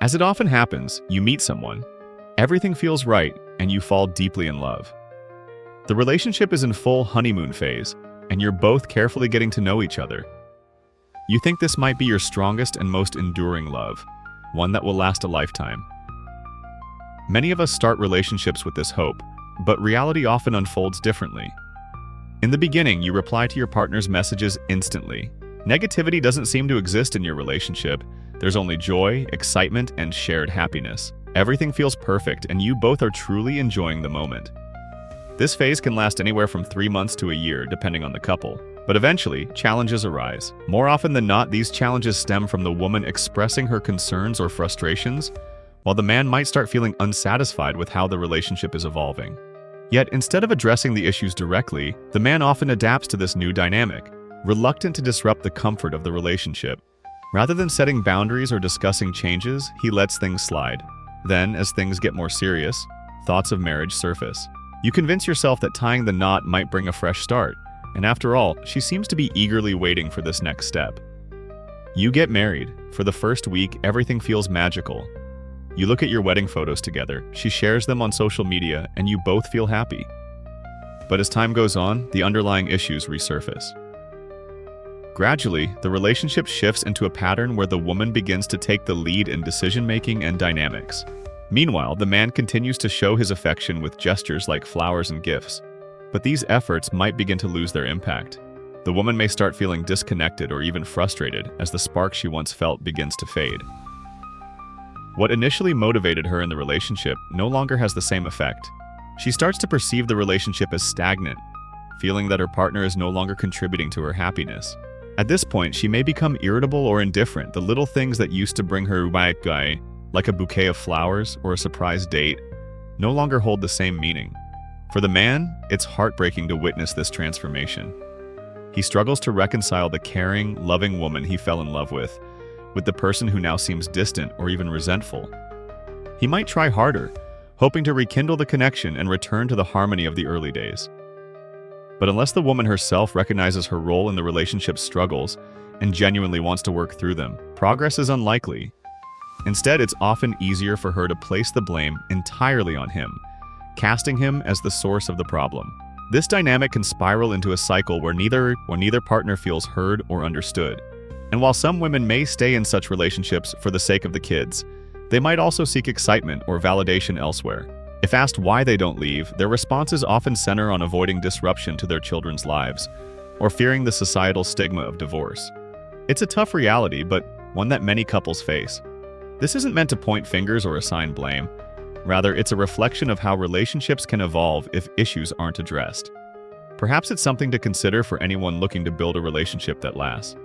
As it often happens, you meet someone, everything feels right, and you fall deeply in love. The relationship is in full honeymoon phase, and you're both carefully getting to know each other. You think this might be your strongest and most enduring love, one that will last a lifetime. Many of us start relationships with this hope, but reality often unfolds differently. In the beginning, you reply to your partner's messages instantly. Negativity doesn't seem to exist in your relationship. There's only joy, excitement, and shared happiness. Everything feels perfect, and you both are truly enjoying the moment. This phase can last anywhere from 3 months to a year, depending on the couple. But eventually, challenges arise. More often than not, these challenges stem from the woman expressing her concerns or frustrations, while the man might start feeling unsatisfied with how the relationship is evolving. Yet, instead of addressing the issues directly, the man often adapts to this new dynamic, reluctant to disrupt the comfort of the relationship. Rather than setting boundaries or discussing changes, he lets things slide. Then, as things get more serious, thoughts of marriage surface. You convince yourself that tying the knot might bring a fresh start, and after all, she seems to be eagerly waiting for this next step. You get married. For the first week, everything feels magical. You look at your wedding photos together, she shares them on social media, and you both feel happy. But as time goes on, the underlying issues resurface. Gradually, the relationship shifts into a pattern where the woman begins to take the lead in decision-making and dynamics. Meanwhile, the man continues to show his affection with gestures like flowers and gifts. But these efforts might begin to lose their impact. The woman may start feeling disconnected or even frustrated as the spark she once felt begins to fade. What initially motivated her in the relationship no longer has the same effect. She starts to perceive the relationship as stagnant, feeling that her partner is no longer contributing to her happiness. At this point, she may become irritable or indifferent. The little things that used to bring her joy, like a bouquet of flowers or a surprise date, no longer hold the same meaning. For the man, it's heartbreaking to witness this transformation. He struggles to reconcile the caring, loving woman he fell in love with the person who now seems distant or even resentful. He might try harder, hoping to rekindle the connection and return to the harmony of the early days. But unless the woman herself recognizes her role in the relationship's struggles and genuinely wants to work through them, progress is unlikely. Instead, it's often easier for her to place the blame entirely on him, casting him as the source of the problem. This dynamic can spiral into a cycle where neither partner feels heard or understood. And while some women may stay in such relationships for the sake of the kids, they might also seek excitement or validation elsewhere. If asked why they don't leave, their responses often center on avoiding disruption to their children's lives or fearing the societal stigma of divorce. It's a tough reality, but one that many couples face. This isn't meant to point fingers or assign blame. Rather, it's a reflection of how relationships can evolve if issues aren't addressed. Perhaps it's something to consider for anyone looking to build a relationship that lasts.